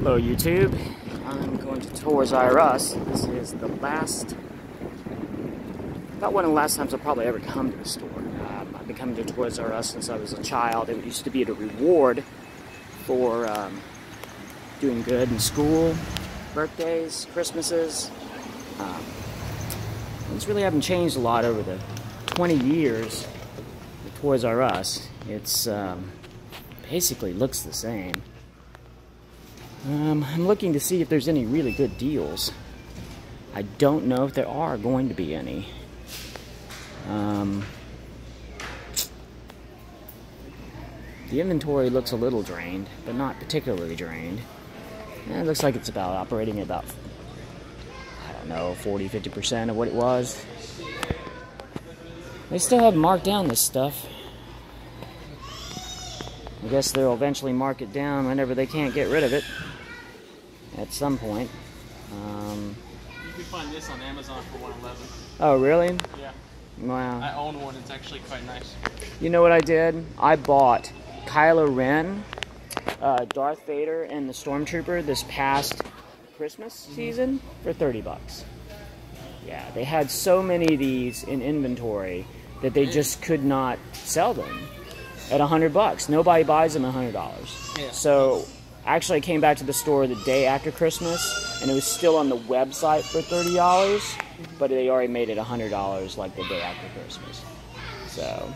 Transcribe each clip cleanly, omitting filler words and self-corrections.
Hello YouTube, I'm going to Toys R Us. This is the last, about one of the last times I'll probably ever come to the store. I've been coming to Toys R Us since I was a child. It used to be a reward for doing good in school, birthdays, Christmases. Things really haven't changed a lot over the 20 years of Toys R Us. It's basically looks the same. I'm looking to see if there's any really good deals. I don't know if there are going to be any. The inventory looks a little drained, but not particularly drained. It looks like it's about operating at about, I don't know, 40–50% of what it was. They still haven't marked down this stuff. I guess they'll eventually mark it down whenever they can't get rid of it. At some point. You can find this on Amazon for $111. Oh, really? Yeah. Wow. I own one. It's actually quite nice. You know what I did? I bought Kylo Ren, Darth Vader, and the Stormtrooper this past Christmas season for 30 bucks. Yeah, they had so many of these in inventory that they just could not sell them at 100 bucks. Nobody buys them at $100. Yeah. So actually I came back to the store the day after Christmas and it was still on the website for $30, but they already made it $100 like the day after Christmas. So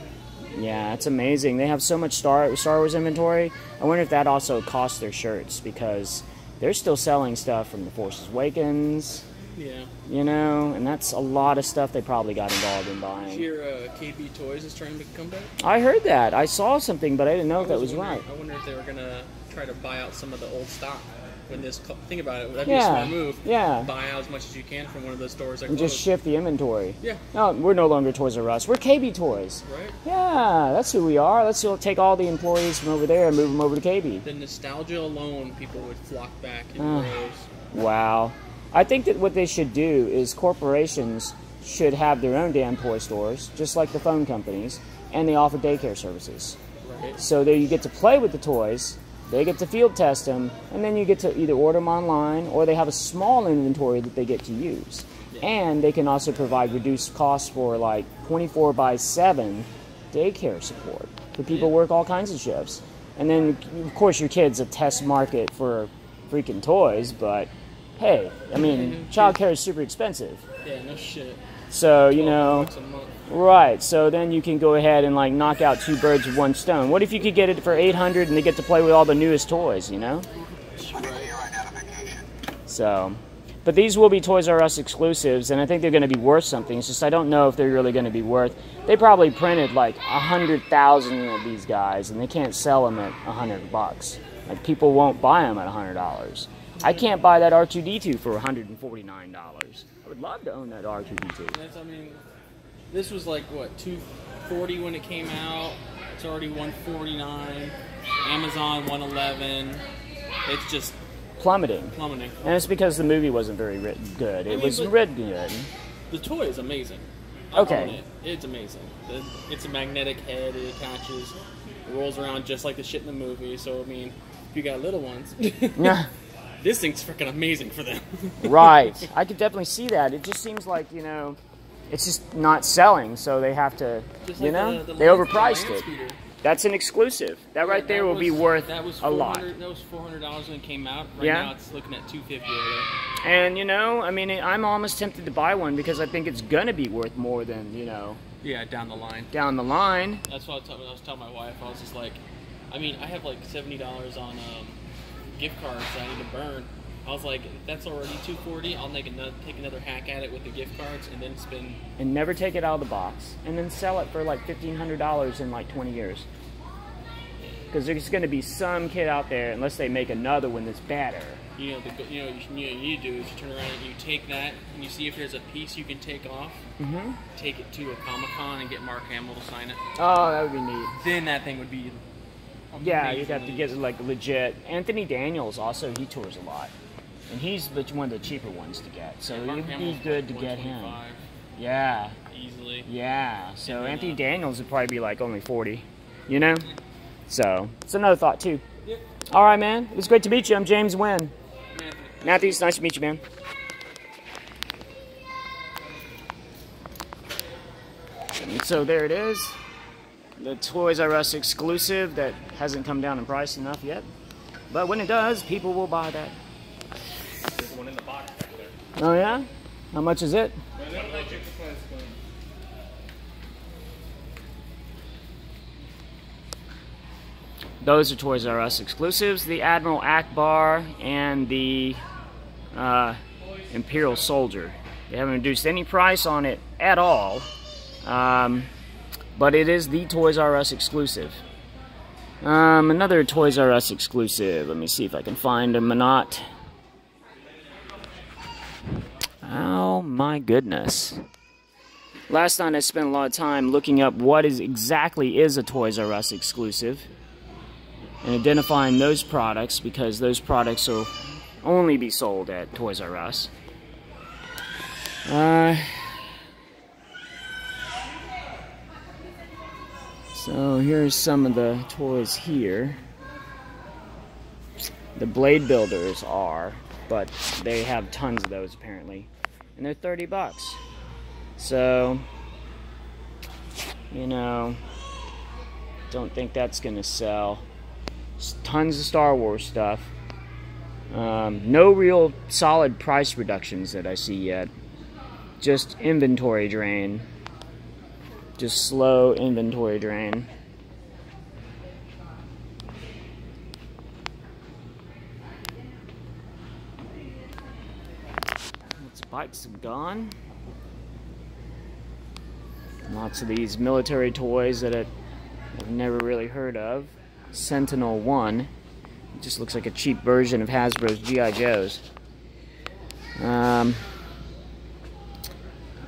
yeah, it's amazing. They have so much Star Wars inventory. I wonder if that also costs their shirts, because they're still selling stuff from The Force Awakens. Yeah. You know, and that's a lot of stuff they probably got involved in buying. Did you hear KB Toys is trying to make a comeback? I heard that. I saw something, but I didn't know if that was right. I wonder if they were going to try to buy out some of the old stock. When this, think about it, that'd be a smart move. Yeah. Buy out as much as you can from one of those stores that and just shift the inventory. Yeah. No, we're no longer Toys R Us. We're KB Toys. Right. Yeah, that's who we are. Let's take all the employees from over there and move them over to KB. The nostalgia alone, people would flock back in rows. Wow. I think that what they should do is corporations should have their own damn toy stores, just like the phone companies, and they offer daycare services. Right. So there you get to play with the toys, they get to field test them, and then you get to either order them online, or they have a small inventory that they get to use. Yeah. And they can also provide reduced costs for like 24/7 daycare support for people who work all kinds of shifts. And then, of course, your kid's a test market for freaking toys, but hey, I mean, childcare is super expensive. Yeah, no shit. So, you know, right, so then you can go ahead and like knock out two birds with one stone. What if you could get it for $800 and they get to play with all the newest toys, you know? So, but these will be Toys R Us exclusives, and I think they're going to be worth something. It's just I don't know if they're really going to be worth. They probably printed like 100,000 of these guys, and they can't sell them at 100 bucks. Like, people won't buy them at $100. I can't buy that R2-D2 for $149. I would love to own that R2-D2. That's, I mean, this was like, what, $240 when it came out. It's already $149. Amazon, $111. It's just plummeting. Plummeting. And it's because the movie wasn't very good. It was written good. The toy is amazing. Okay. It's amazing. It's a magnetic head. It attaches. It rolls around just like the shit in the movie. So, I mean, if you got little ones... Yeah. This thing's freaking amazing for them. Right. I could definitely see that. It just seems like, you know, it's just not selling, so they have to, just you know, they overpriced it. That's an exclusive. That right there will be worth a lot. That was $400 when it came out. Right yeah. Now it's looking at $250 over there. And, you know, I mean, I'm almost tempted to buy one because I think it's going to be worth more than, you know. Yeah, down the line. Down the line. That's what I was telling my wife. I was just like, I mean, I have like $70 on gift cards that I need to burn. I was like, that's already $240. I'll take another hack at it with the gift cards and then spend. And never take it out of the box, and then sell it for like $1,500 in like 20 years. Because there's going to be some kid out there, unless they make another one that's better. You know, what you do is you turn around and you take that and you see if there's a piece you can take off. Mm-hmm. Take it to a Comic-Con and get Mark Hamill to sign it. Oh, that would be neat. Then that thing would be. Yeah, you'd have to get it like legit. Anthony Daniels also, he tours a lot. And he's one of the cheaper ones to get. So it would be good to get him. Yeah. Easily. Yeah. So Anthony Daniels would probably be like only 40. You know? So it's another thought too. Yep. All right, man. It was great to meet you. I'm James Wynn. Matthew, it's nice to meet you, man. And so there it is. The Toys R Us exclusive that hasn't come down in price enough yet. But when it does, people will buy that. There's one in the box back there. Oh, yeah? How much is it? Those are Toys R Us exclusives. The Admiral Akbar and the Imperial Soldier. They haven't reduced any price on it at all. But it is the Toys R Us exclusive. Another Toys R Us exclusive. Let me see if I can find them or not. Oh my goodness. Last night I spent a lot of time looking up what exactly is a Toys R Us exclusive and identifying those products, because those products will only be sold at Toys R Us. So here's some of the toys here. The Blade Builders are, but they have tons of those apparently. And they're 30 bucks. So, you know, don't think that's gonna sell. Tons of Star Wars stuff. No real solid price reductions that I see yet. Just inventory drain. Just slow inventory drain. Lots of bikes have gone. Lots of these military toys that I've never really heard of. Sentinel 1. It just looks like a cheap version of Hasbro's G.I. Joes. I'm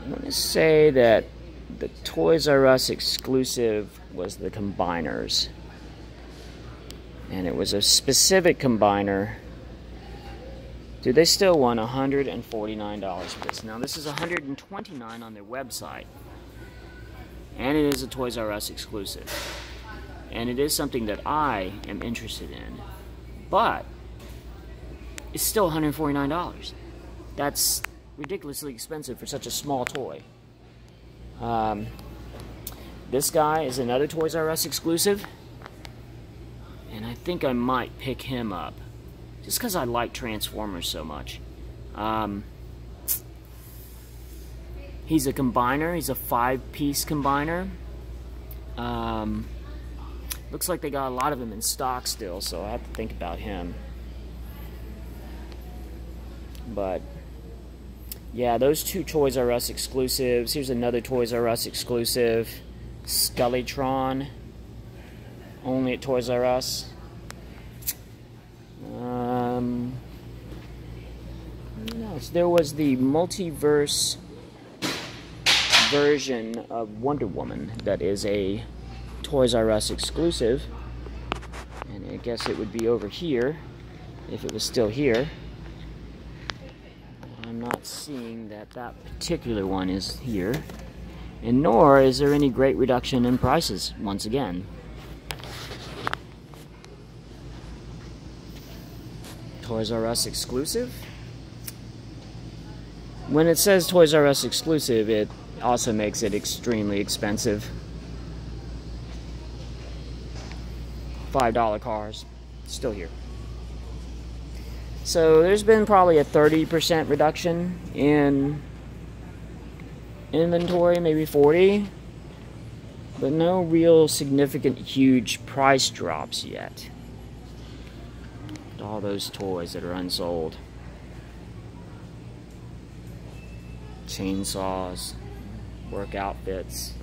going to say that the Toys R Us exclusive was the combiners. And it was a specific combiner. Dude, they still want $149 for this. Now, this is $129 on their website. And it is a Toys R Us exclusive. And it is something that I am interested in. But it's still $149. That's ridiculously expensive for such a small toy. This guy is another Toys R Us exclusive. And I think I might pick him up. Just because I like Transformers so much. He's a combiner. He's a 5-piece combiner. Looks like they got a lot of them in stock still, so I have to think about him. But yeah, those two Toys R Us exclusives. Here's another Toys R Us exclusive. Skellytron. Only at Toys R Us. What else? There was the multiverse version of Wonder Woman that is a Toys R Us exclusive, and I guess it would be over here if it was still here. I'm not seeing that particular one is here, and nor is there any great reduction in prices once again. Toys R Us exclusive. When it says Toys R Us exclusive, it also makes it extremely expensive. $5 cars, still here. So there's been probably a 30% reduction in inventory, maybe 40, but no real significant huge price drops yet. All those toys that are unsold. Chainsaws, work outfits.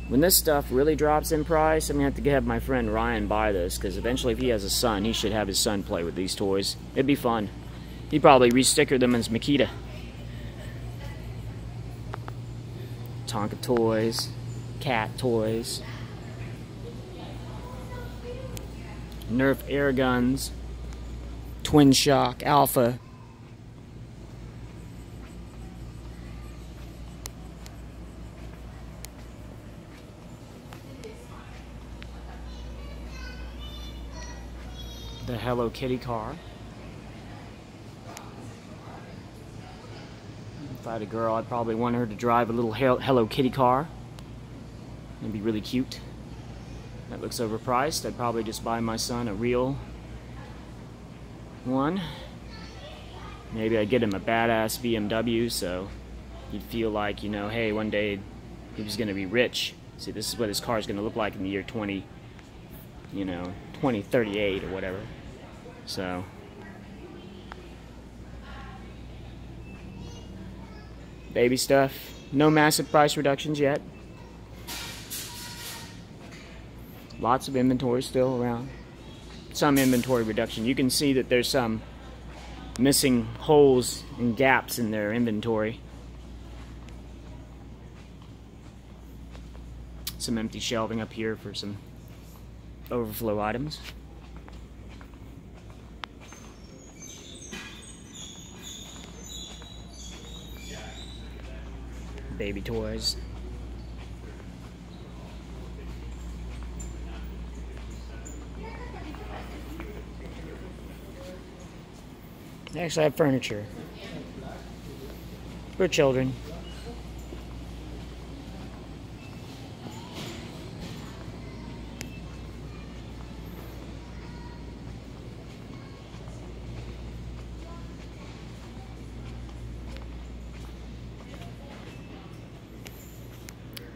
When this stuff really drops in price, I'm going to have to have my friend Ryan buy this, because eventually if he has a son, he should have his son play with these toys. It'd be fun. He'd probably re-sticker them as Makita. Tonka toys, cat toys, Nerf air guns, Twin Shock Alpha. Hello Kitty car. If I had a girl, I'd probably want her to drive a little Hello Kitty car. It'd be really cute. That looks overpriced. I'd probably just buy my son a real one. Maybe I'd get him a badass BMW so he'd feel like, you know, hey, one day he was going to be rich. See, this is what his car is going to look like in the year 2038 or whatever. So, baby stuff. No massive price reductions yet. Lots of inventory still around. Some inventory reduction. You can see that there's some missing holes and gaps in their inventory. Some empty shelving up here for some overflow items. Baby toys. They actually have furniture for children.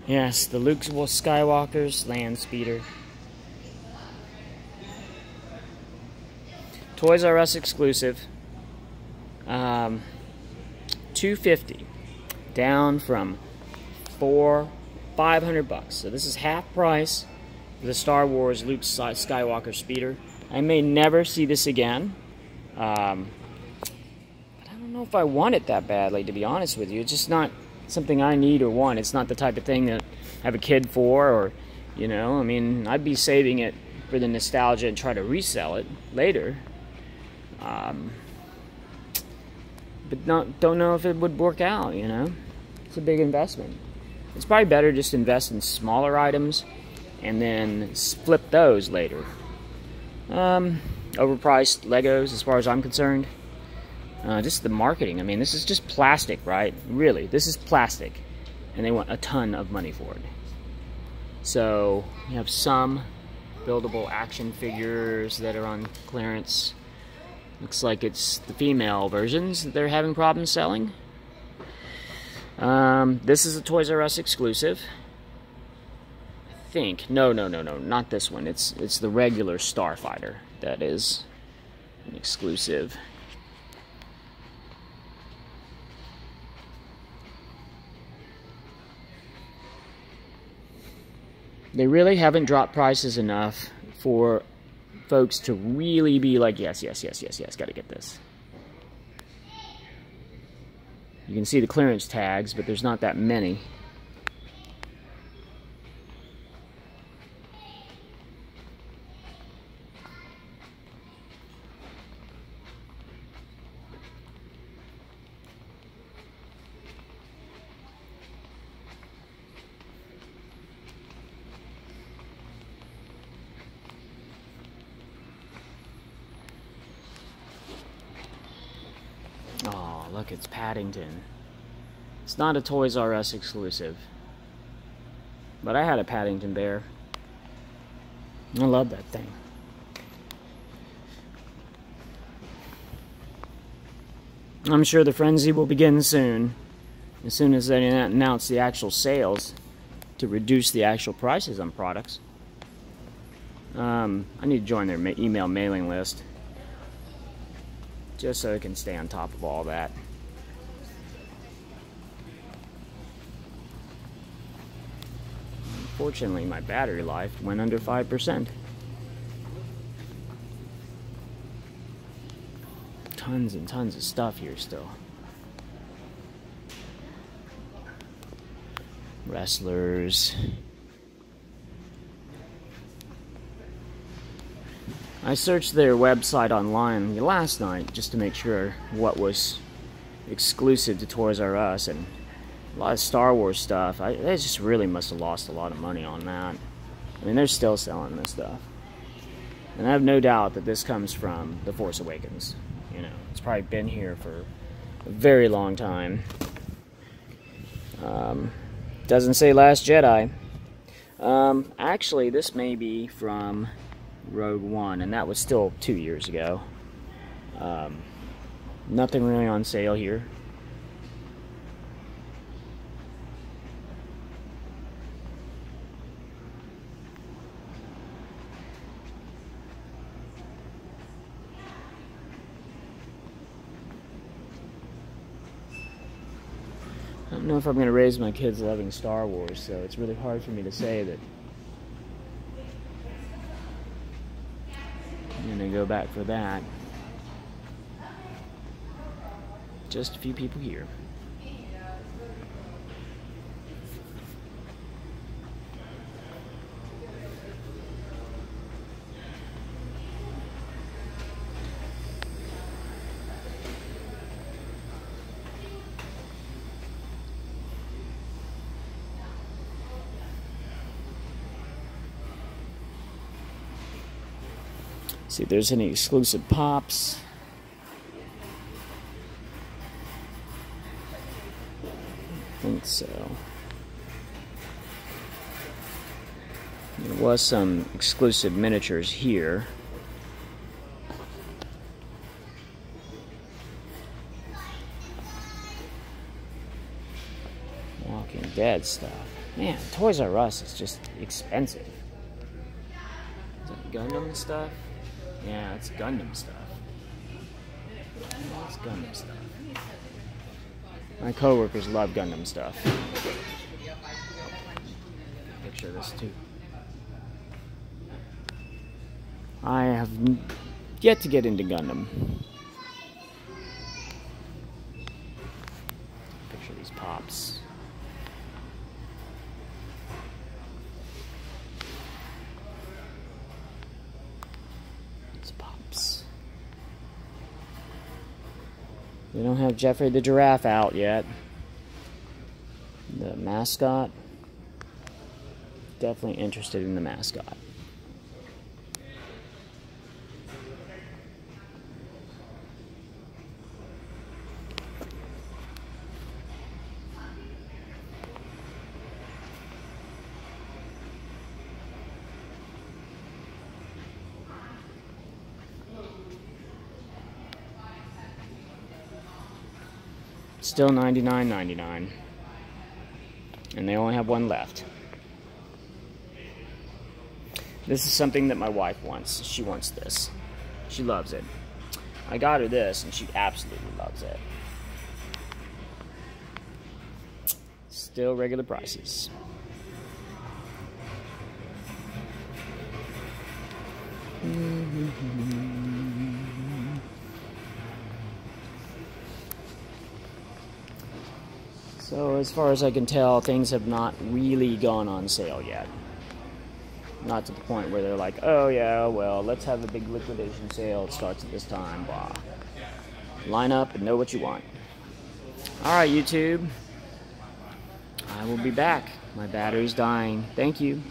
Yes, the Luke Skywalker's land speeder. Toys R Us exclusive. $250 down from $500. So this is half price for the Star Wars Luke Skywalker speeder. I may never see this again. But I don't know if I want it that badly, to be honest with you. It's just not something I need or want. It's not the type of thing that I have a kid for, or, you know, I mean, I'd be saving it for the nostalgia and try to resell it later. But don't know if it would work out, you know. It's a big investment. It's probably better just to invest in smaller items and then flip those later. Overpriced Legos as far as I'm concerned. Just the marketing. I mean, this is just plastic, right? Really, this is plastic. And they want a ton of money for it. So, you have some buildable action figures that are on clearance. Looks like it's the female versions that they're having problems selling. This is a Toys R Us exclusive. I think. No, not this one. It's the regular Starfighter that is an exclusive. They really haven't dropped prices enough for folks to really be like, yes, gotta get this. You can see the clearance tags, but there's not that many. Oh, look, it's Paddington. It's not a Toys R Us exclusive. But I had a Paddington bear. I love that thing. I'm sure the frenzy will begin soon. As soon as they announce the actual sales to reduce the actual prices on products. I need to join their email mailing list. Just so I can stay on top of all that. Unfortunately, my battery life went under 5%. Tons and tons of stuff here still. Wrestlers. I searched their website online last night just to make sure what was exclusive to Toys R Us, and a lot of Star Wars stuff. They just really must have lost a lot of money on that. I mean, they're still selling this stuff. And I have no doubt that this comes from The Force Awakens. You know, it's probably been here for a very long time. Doesn't say Last Jedi. Actually, this may be from Rogue One, and that was still 2 years ago. Nothing really on sale here. I don't know if I'm going to raise my kids loving Star Wars, so it's really hard for me to say that I'm going to go back for that. Just a few people here. See if there's any exclusive pops. I think so. There was some exclusive miniatures here. Walking Dead stuff. Man, Toys R Us is just expensive. Is that Gundam stuff? Yeah, it's Gundam stuff. It's Gundam stuff. My coworkers love Gundam stuff. Picture of this too. I have yet to get into Gundam. Picture these pops. We don't have Jeffrey the Giraffe out yet. The mascot. Definitely interested in the mascot. Still $99.99, and they only have one left. This is something that my wife wants. She wants this. She loves it. I got her this, and she absolutely loves it. Still regular prices. So as far as I can tell, things have not really gone on sale yet. Not to the point where they're like, oh yeah, well, let's have a big liquidation sale. It starts at this time, blah. Line up and know what you want. Alright, YouTube. I will be back. My battery's dying. Thank you.